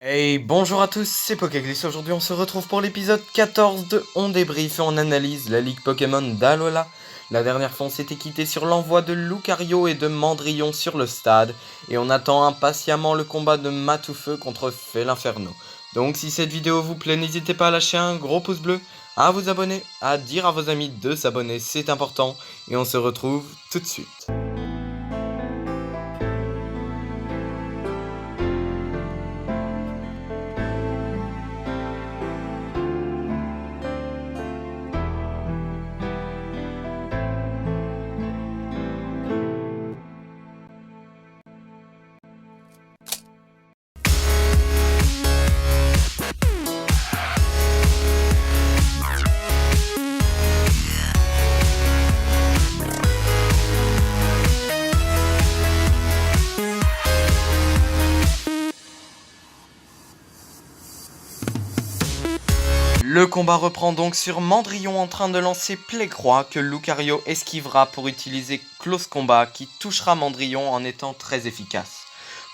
Hey, bonjour à tous, c'est Pokéglisse. Aujourd'hui, on se retrouve pour l'épisode 14 de On débrief et on analyse la Ligue Pokémon d'Alola. La dernière fois, on s'était quitté sur l'envoi de Lucario et de Mandrillon sur le stade, et on attend impatiemment le combat de Matoufeu contre Felinferno. Donc, si cette vidéo vous plaît, n'hésitez pas à lâcher un gros pouce bleu, à vous abonner, à dire à vos amis de s'abonner, c'est important, et on se retrouve tout de suite. Le combat reprend donc sur Mandrillon en train de lancer Plécroix que Lucario esquivera pour utiliser Close Combat qui touchera Mandrillon en étant très efficace.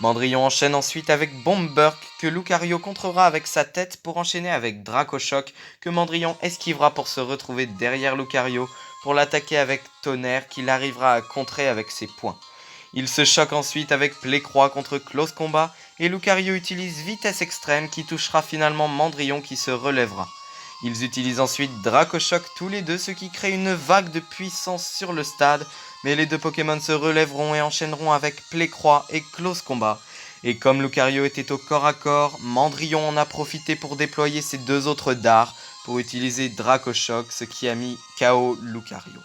Mandrillon enchaîne ensuite avec Bombburk que Lucario contrera avec sa tête pour enchaîner avec Dracochoc que Mandrillon esquivera pour se retrouver derrière Lucario pour l'attaquer avec Tonnerre qu'il arrivera à contrer avec ses poings. Il se choque ensuite avec Plécroix contre Close Combat et Lucario utilise Vitesse Extrême qui touchera finalement Mandrillon qui se relèvera. Ils utilisent ensuite Dracochoc tous les deux, ce qui crée une vague de puissance sur le stade, mais les deux Pokémon se relèveront et enchaîneront avec Plécroix et Close Combat. Et comme Lucario était au corps à corps, Mandrillon en a profité pour déployer ses deux autres dards pour utiliser Dracochoc, ce qui a mis KO Lucario.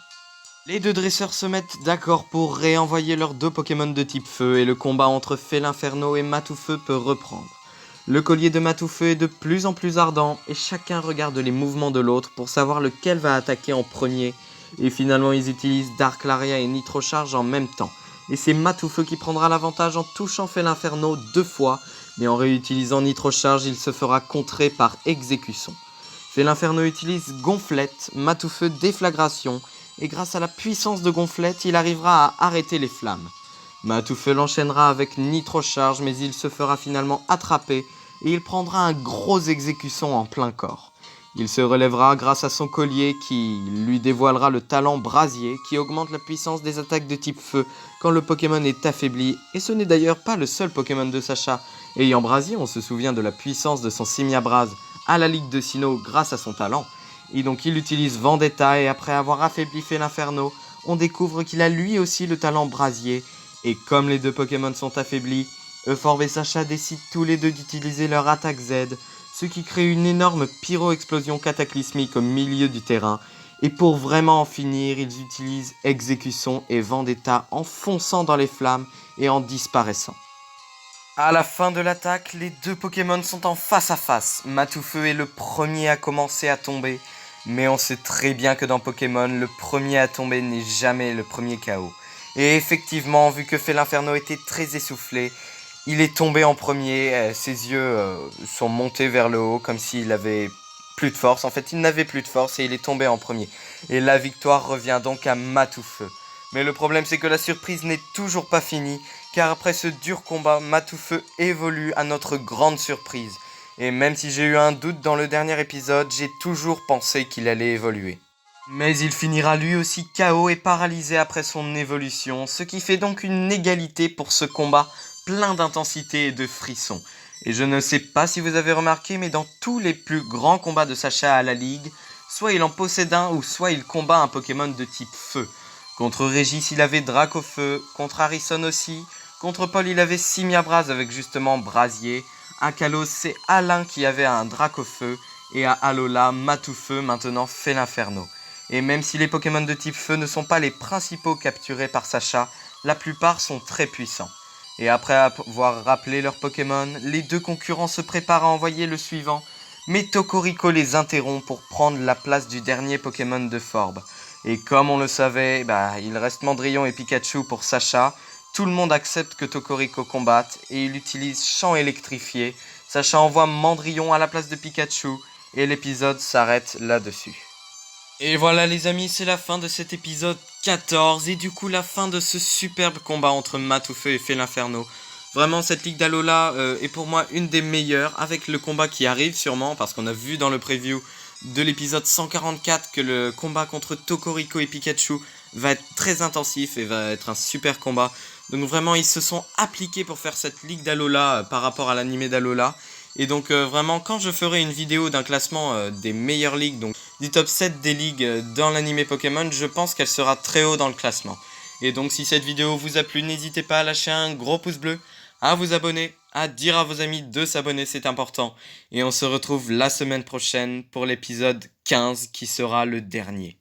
Les deux dresseurs se mettent d'accord pour réenvoyer leurs deux Pokémon de type feu et le combat entre Felinferno et Matoufeu peut reprendre. Le collier de Matoufeu est de plus en plus ardent et chacun regarde les mouvements de l'autre pour savoir lequel va attaquer en premier. Et finalement ils utilisent Dark Laria et Nitro Charge en même temps. Et c'est Matoufeu qui prendra l'avantage en touchant Felinferno 2 fois, mais en réutilisant Nitro Charge il se fera contrer par Exécution. Felinferno utilise Gonflette, Matoufeu Déflagration, et grâce à la puissance de Gonflette il arrivera à arrêter les flammes. Matoufeu l'enchaînera avec Nitro Charge mais il se fera finalement attraper et il prendra un gros exécution en plein corps. Il se relèvera grâce à son collier qui lui dévoilera le talent brasier qui augmente la puissance des attaques de type feu quand le Pokémon est affaibli, et ce n'est d'ailleurs pas le seul Pokémon de Sacha. Ayant brasier, on se souvient de la puissance de son Simiabras à la Ligue de Sinnoh grâce à son talent, et donc il utilise Vendetta et après avoir affaibli Felinferno, on découvre qu'il a lui aussi le talent brasier, et comme les deux Pokémon sont affaiblis, Euphorbe et Sacha décident tous les deux d'utiliser leur attaque Z, ce qui crée une énorme pyro-explosion cataclysmique au milieu du terrain. Et pour vraiment en finir, ils utilisent Exécution et Vendetta en fonçant dans les flammes et en disparaissant. À la fin de l'attaque, les deux Pokémon sont en face à face. Matoufeu est le premier à commencer à tomber, mais on sait très bien que dans Pokémon, le premier à tomber n'est jamais le premier KO. Et effectivement, vu que Felinferno était très essoufflé, il est tombé en premier, ses yeux sont montés vers le haut comme s'il avait plus de force. En fait, il n'avait plus de force et il est tombé en premier. Et la victoire revient donc à Matoufeu. Mais le problème c'est que la surprise n'est toujours pas finie, car après ce dur combat, Matoufeu évolue à notre grande surprise. Et même si j'ai eu un doute dans le dernier épisode, j'ai toujours pensé qu'il allait évoluer. Mais il finira lui aussi KO et paralysé après son évolution, ce qui fait donc une égalité pour ce combat plein d'intensité et de frissons. Et je ne sais pas si vous avez remarqué, mais dans tous les plus grands combats de Sacha à la Ligue, soit il en possède un ou soit il combat un Pokémon de type feu. Contre Régis il avait Dracofeu, contre Harrison aussi, contre Paul il avait Simiabras avec justement Brasier, à Kalos c'est Alain qui avait un Dracofeu, et à Alola, Matoufeu maintenant Felinferno. Et même si les Pokémon de type feu ne sont pas les principaux capturés par Sacha, la plupart sont très puissants. Et après avoir rappelé leurs Pokémon, les deux concurrents se préparent à envoyer le suivant, mais Cocorico les interrompt pour prendre la place du dernier Pokémon de Forbe. Et comme on le savait, il reste Mandrillon et Pikachu pour Sacha. Tout le monde accepte que Cocorico combatte et il utilise Champ électrifié. Sacha envoie Mandrillon à la place de Pikachu et l'épisode s'arrête là-dessus. Et voilà les amis, c'est la fin de cet épisode 14 et du coup la fin de ce superbe combat entre Matoufeu et Felinferno. Vraiment, cette ligue d'Alola est pour moi une des meilleures, avec le combat qui arrive sûrement, parce qu'on a vu dans le preview de l'épisode 144 que le combat contre Tokoriko et Pikachu va être très intensif et va être un super combat. Donc vraiment, ils se sont appliqués pour faire cette ligue d'Alola par rapport à l'animé d'Alola. Et donc vraiment, quand je ferai une vidéo d'un classement des meilleures ligues, donc du top 7 des ligues dans l'animé Pokémon, je pense qu'elle sera très haut dans le classement. Et donc si cette vidéo vous a plu, n'hésitez pas à lâcher un gros pouce bleu, à vous abonner, à dire à vos amis de s'abonner, c'est important. Et on se retrouve la semaine prochaine pour l'épisode 15 qui sera le dernier.